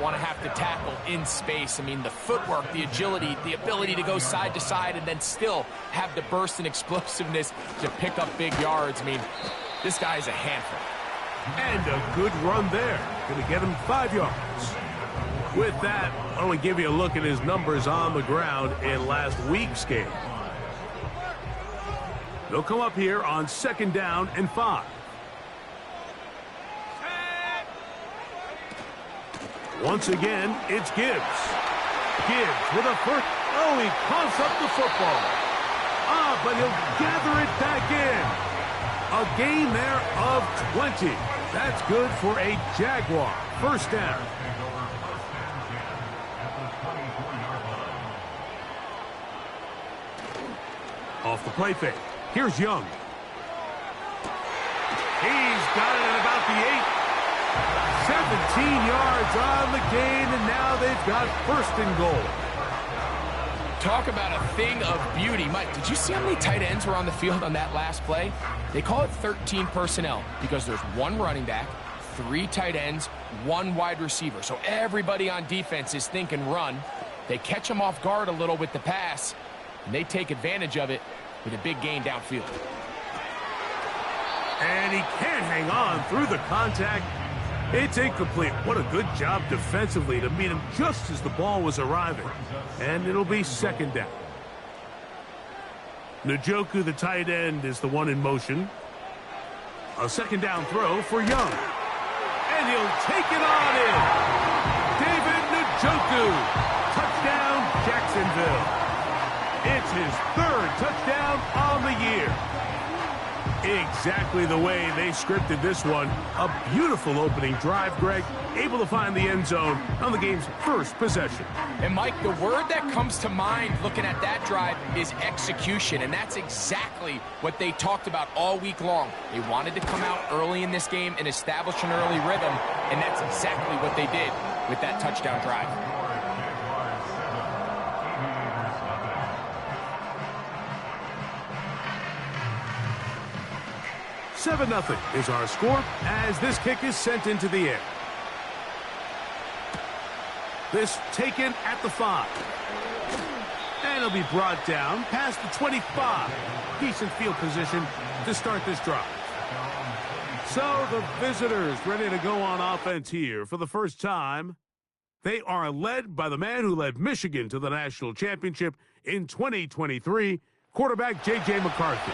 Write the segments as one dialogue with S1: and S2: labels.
S1: want to have to tackle in space. I mean, the footwork, the agility, the ability to go side to side and then still have the burst and explosiveness to pick up big yards. I mean, this guy is a handful.
S2: And a good run there. Going to get him 5 yards. With that, I want to give you a look at his numbers on the ground in last week's game. They'll come up here on 2nd down and 5. Once again, it's Gibbs. Gibbs with a first. Oh, he coughs up the football. But he'll gather it back in. A gain there of 20. That's good for a Jaguar. 1st down. Off the play fake. Here's Young. He's got it at about the 8. 17 yards on the gain, and now they've got 1st and goal.
S1: Talk about a thing of beauty. Mike, did you see how many tight ends were on the field on that last play? They call it 13 personnel because there's 1 running back, 3 tight ends, 1 wide receiver. So everybody on defense is thinking run. They catch them off guard a little with the pass, and they take advantage of it with a big gain downfield.
S2: And he can't hang on through the contact. It's incomplete. What a good job defensively to meet him just as the ball was arriving. And it'll be 2nd down. Njoku, the tight end, is the one in motion. A 2nd down throw for Young. And he'll take it on in. David Njoku. Touchdown, Jacksonville. It's his 3rd touchdown on the year. Exactly the way they scripted this one. A beautiful opening drive, Greg. Able to find the end zone on the game's 1st possession.
S1: And, Mike, the word that comes to mind looking at that drive is execution. And that's exactly what they talked about all week long. They wanted to come out early in this game and establish an early rhythm. And that's exactly what they did with that touchdown drive.
S2: 7-0 is our score as this kick is sent into the air. This taken at the 5. And it'll be brought down past the 25. Decent field position to start this drive. So the visitors ready to go on offense here for the first time. They are led by the man who led Michigan to the national championship in 2023, quarterback J.J. McCarthy.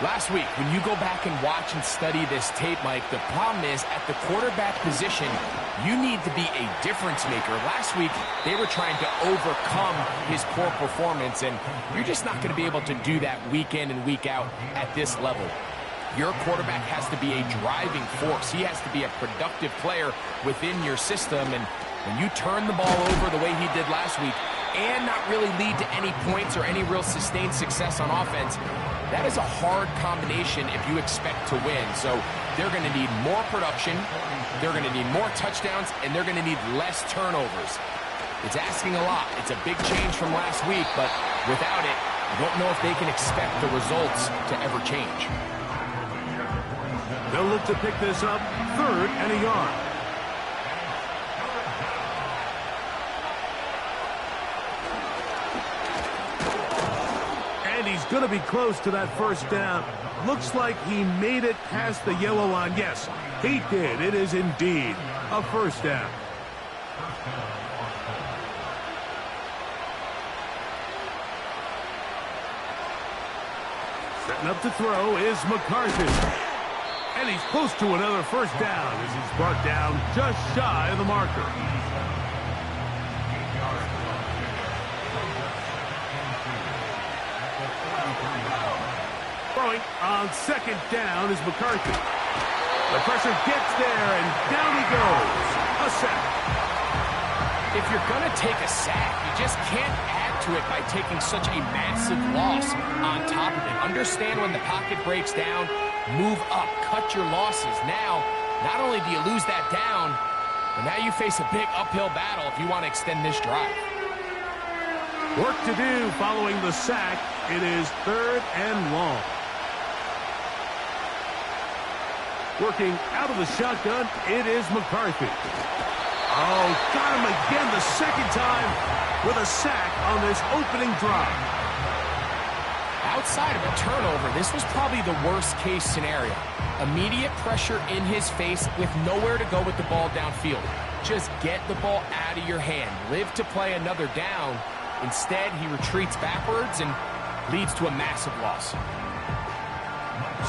S1: Last week, when you go back and watch and study this tape, Mike, the problem is at the quarterback position, you need to be a difference maker. Last week, they were trying to overcome his poor performance, and you're just not going to be able to do that week in and week out at this level. Your quarterback has to be a driving force. He has to be a productive player within your system, and when you turn the ball over the way he did last week and not really lead to any points or any real sustained success on offense, that is a hard combination if you expect to win. So they're going to need more production, they're going to need more touchdowns, and they're going to need less turnovers. It's asking a lot. It's a big change from last week, but without it, I don't know if they can expect the results to ever change.
S2: They'll look to pick this up 3rd and a yard. He's going to be close to that 1st down. Looks like he made it past the yellow line. Yes, he did. It is indeed a 1st down. Setting up to throw is McCarthy. And he's close to another 1st down as he's brought down just shy of the marker. On 2nd down is McCarthy. The pressure gets there, and down he goes. A sack.
S1: If you're going to take a sack, you just can't add to it by taking such a massive loss on top of it. Understand when the pocket breaks down, move up, cut your losses. Now, not only do you lose that down, but now you face a big uphill battle if you want to extend this drive.
S2: Work to do following the sack. It is 3rd and long. Working out of the shotgun, it is McCarthy. Oh, they got him again the second time with a sack on this opening drive.
S1: Outside of a turnover, this was probably the worst-case scenario. Immediate pressure in his face with nowhere to go with the ball downfield. Just get the ball out of your hand. Live to play another down. Instead, he retreats backwards and leads to a massive loss.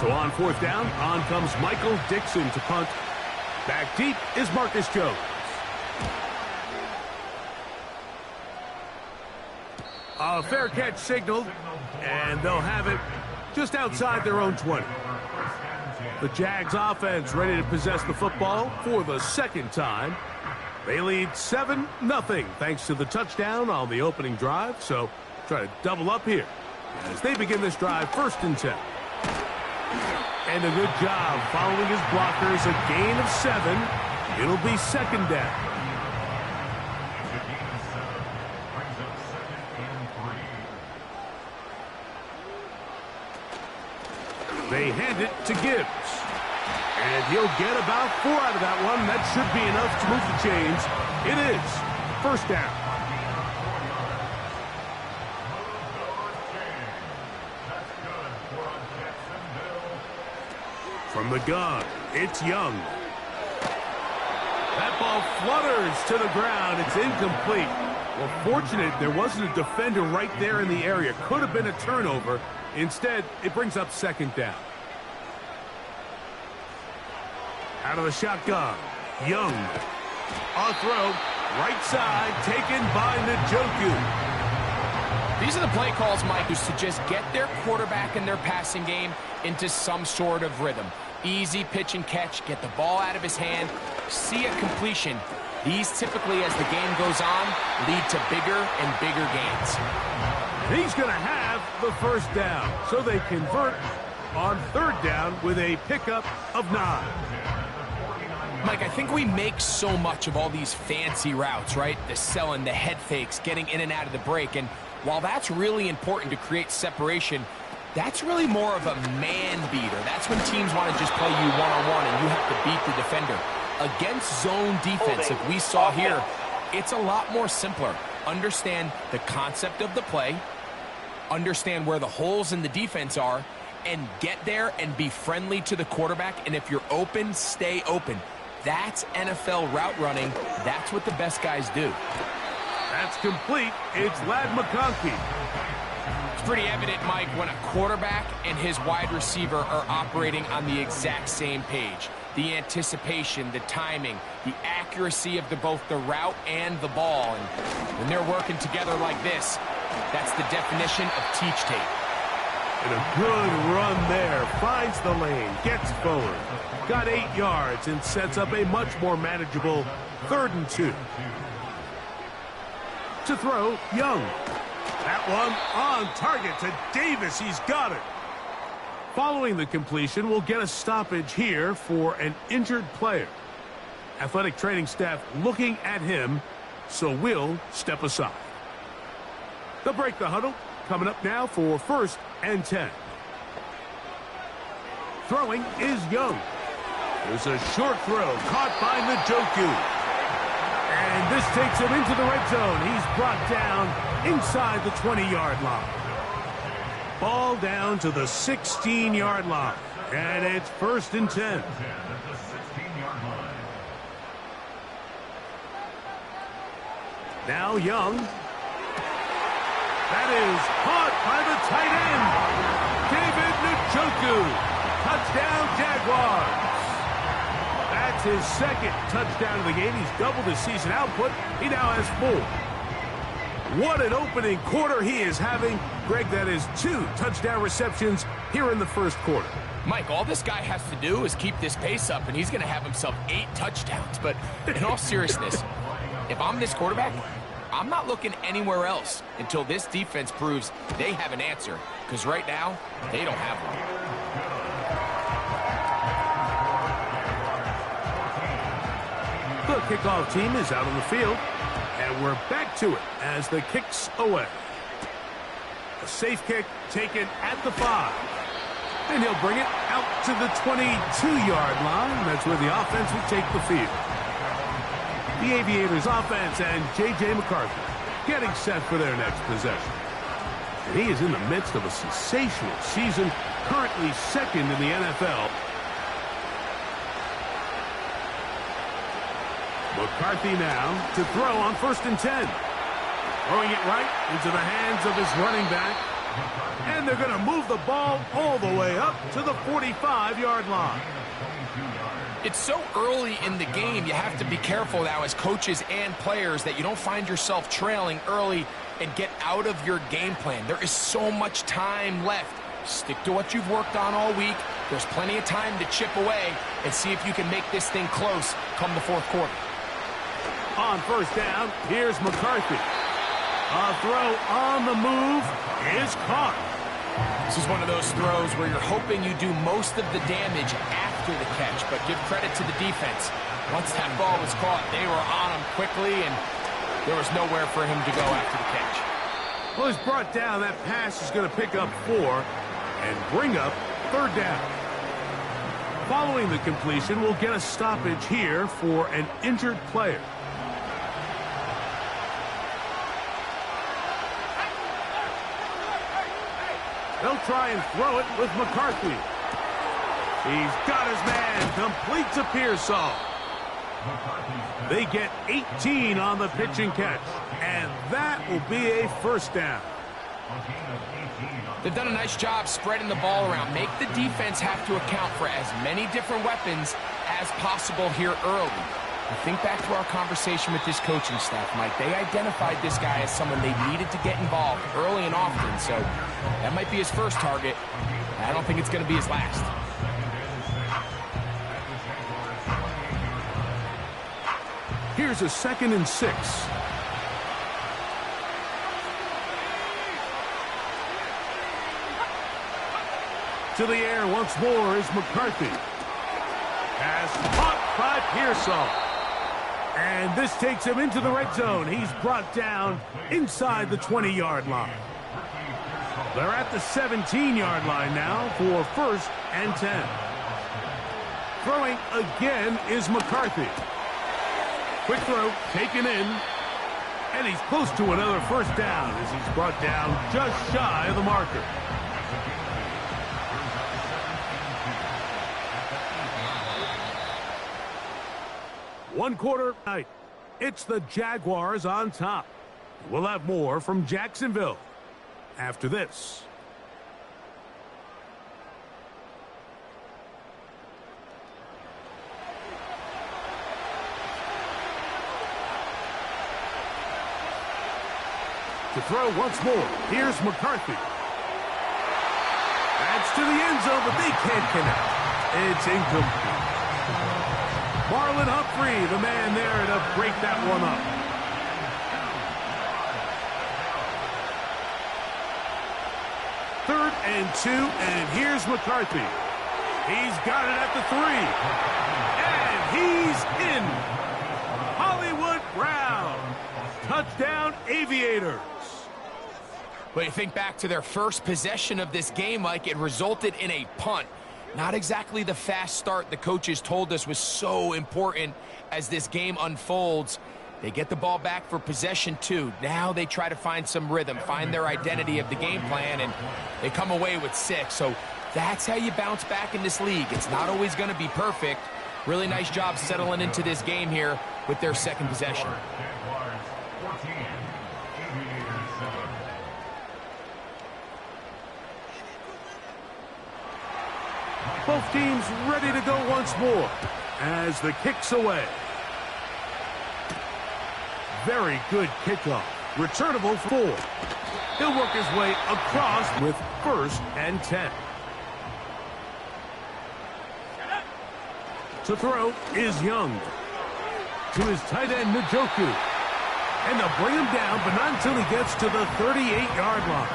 S2: So on fourth down, on comes Michael Dixon to punt. Back deep is Marcus Jones. A fair catch signaled, and they'll have it just outside their own 20. The Jags offense ready to possess the football for the second time. They lead 7-0 thanks to the touchdown on the opening drive, so try to double up here as they begin this drive 1st and 10. And a good job following his blockers, a gain of 7. It'll be 2nd down. They hand it to Gibbs. And he'll get about 4 out of that one. That should be enough to move the chains. It is 1st down. From the gun, it's Young. That ball flutters to the ground. It's incomplete. Well, fortunate there wasn't a defender right there in the area. Could have been a turnover. Instead, it brings up 2nd down. Out of the shotgun, Young. On throw, right side, taken by Njoku.
S1: These are the play calls, Mike, to just get their quarterback and their passing game into some sort of rhythm. Easy pitch and catch, get the ball out of his hand, see a completion. These typically, as the game goes on, lead to bigger and bigger gains.
S2: He's going to have the 1st down, so they convert on 3rd down with a pickup of 9.
S1: Mike, I think we make so much of all these fancy routes, right? The selling, the head fakes, getting in and out of the break. And while that's really important to create separation, that's really more of a man beater. That's when teams want to just play you one-on-one and you have to beat the defender. Against zone defense, like we saw here, it's a lot more simpler. Understand the concept of the play, understand where the holes in the defense are, and get there and be friendly to the quarterback. And if you're open, stay open. That's NFL route running. That's what the best guys do.
S2: That's complete. It's Ladd McConkey.
S1: It's pretty evident, Mike, when a quarterback and his wide receiver are operating on the exact same page. The anticipation, the timing, the accuracy of both the route and the ball. And when they're working together like this, that's the definition of teach tape.
S2: And a good run there. Finds the lane, gets forward. Got 8 yards and sets up a much more manageable 3rd and 2. To throw, Young. That one on target to Davis. He's got it. Following the completion, we'll get a stoppage here for an injured player. Athletic training staff looking at him, so we'll step aside. They'll break the huddle. Coming up now for 1st and 10. Throwing is Young. There's a short throw caught by Njoku. And this takes him into the red zone. He's brought down inside the 20-yard line. Ball down to the 16-yard line. And it's 1st and 10. Now Young. That is caught by the tight end. David Njoku. Touchdown, Jaguars. That's his 2nd touchdown of the game. He's doubled his season output. He now has 4. What an opening quarter he is having. Greg, that is 2 touchdown receptions here in the 1st quarter.
S1: Mike, all this guy has to do is keep this pace up, and he's going to have himself 8 touchdowns. But in all seriousness, if I'm this quarterback, I'm not looking anywhere else until this defense proves they have an answer. Because right now, they don't have one.
S2: The kickoff team is out on the field. And we're back to it as the kick's away. A safe kick taken at the 5. And he'll bring it out to the 22-yard line. That's where the offense will take the field. The Aviators offense and J.J. McCarthy getting set for their next possession. And he is in the midst of a sensational season, currently second in the NFL. McCarthy now to throw on 1st and 10. Throwing it right into the hands of his running back. And they're going to move the ball all the way up to the 45-yard line.
S1: It's so early in the game, you have to be careful now as coaches and players that you don't find yourself trailing early and get out of your game plan. There is so much time left. Stick to what you've worked on all week. There's plenty of time to chip away and see if you can make this thing close come the 4th quarter.
S2: On 1st down, here's McCarthy. A throw on the move is caught.
S1: This is one of those throws where you're hoping you do most of the damage after the catch, but give credit to the defense. Once that ball was caught, they were on him quickly, and there was nowhere for him to go after the catch.
S2: Well, he's brought down. That pass is going to pick up 4 and bring up 3rd down. Following the completion, we'll get a stoppage here for an injured player. They'll try and throw it with McCarthy. He's got his man. Completes a Pearsall. They get 18 on the pitch and catch. And that will be a 1st down.
S1: They've done a nice job spreading the ball around. Make the defense have to account for as many different weapons as possible here early. I think back to our conversation with this coaching staff, Mike. They identified this guy as someone they needed to get involved early and often, so that might be his first target. I don't think it's going to be his last.
S2: Here's a 2nd and 6. To the air once more is McCarthy. Pass caught by Pearsall. And this takes him into the red zone. He's brought down inside the 20-yard line. They're at the 17-yard line now for 1st and 10. Throwing again is McCarthy. Quick throw taken in. And he's close to another 1st down as he's brought down just shy of the marker. One quarter night. It's the Jaguars on top. We'll have more from Jacksonville after this. To throw once more. Here's McCarthy. That's to the end zone, but they can't connect. It's incomplete. Marlon Humphrey, the man there to break that one up. Third and 2, and here's McCarthy. He's got it at the 3. And he's in. Hollywood Brown. Touchdown, Aviators.
S1: But you think back to their first possession of this game, Mike, it resulted in a punt. Not exactly the fast start the coaches told us was so important as this game unfolds. They get the ball back for possession 2. Now they try to find some rhythm, find their identity of the game plan, and they come away with 6. So that's how you bounce back in this league. It's not always going to be perfect. Really nice job settling into this game here with their second possession.
S2: Both teams ready to go once more as the kick's away. Very good kickoff. Returnable 4. He'll work his way across with 1st and 10. To throw is Young. To his tight end, Njoku. And they'll bring him down, but not until he gets to the 38-yard line.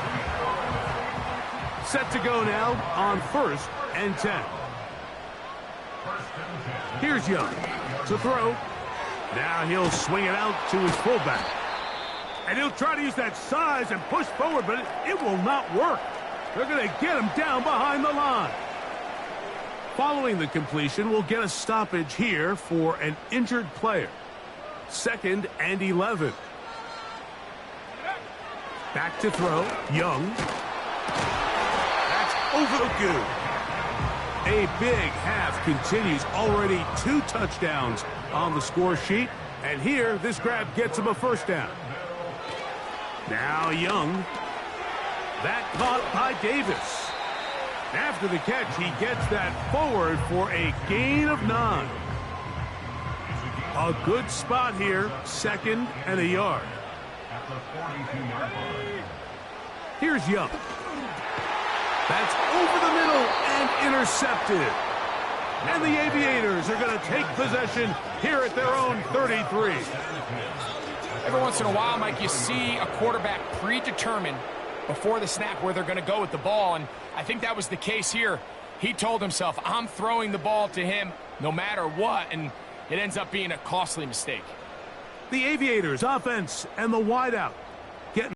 S2: Set to go now on 1st and 10. Here's Young to throw. Now he'll swing it out to his fullback. And he'll try to use that size and push forward, but it will not work. They're going to get him down behind the line. Following the completion, we'll get a stoppage here for an injured player. 2nd and 11. Back to throw. Young. That's over good. A big half continues. Already 2 touchdowns on the score sheet. And here, this grab gets him a first down. Now Young. That caught by Davis. After the catch, he gets that forward for a gain of 9. A good spot here, 2nd and a yard. Here's Young. That's over the middle and intercepted. And the Aviators are going to take possession here at their own 33.
S1: Every once in a while, Mike, you see a quarterback predetermined before the snap where they're going to go with the ball, and I think that was the case here. He told himself, I'm throwing the ball to him no matter what, and it ends up being a costly mistake.
S2: The Aviators offense and the wideout.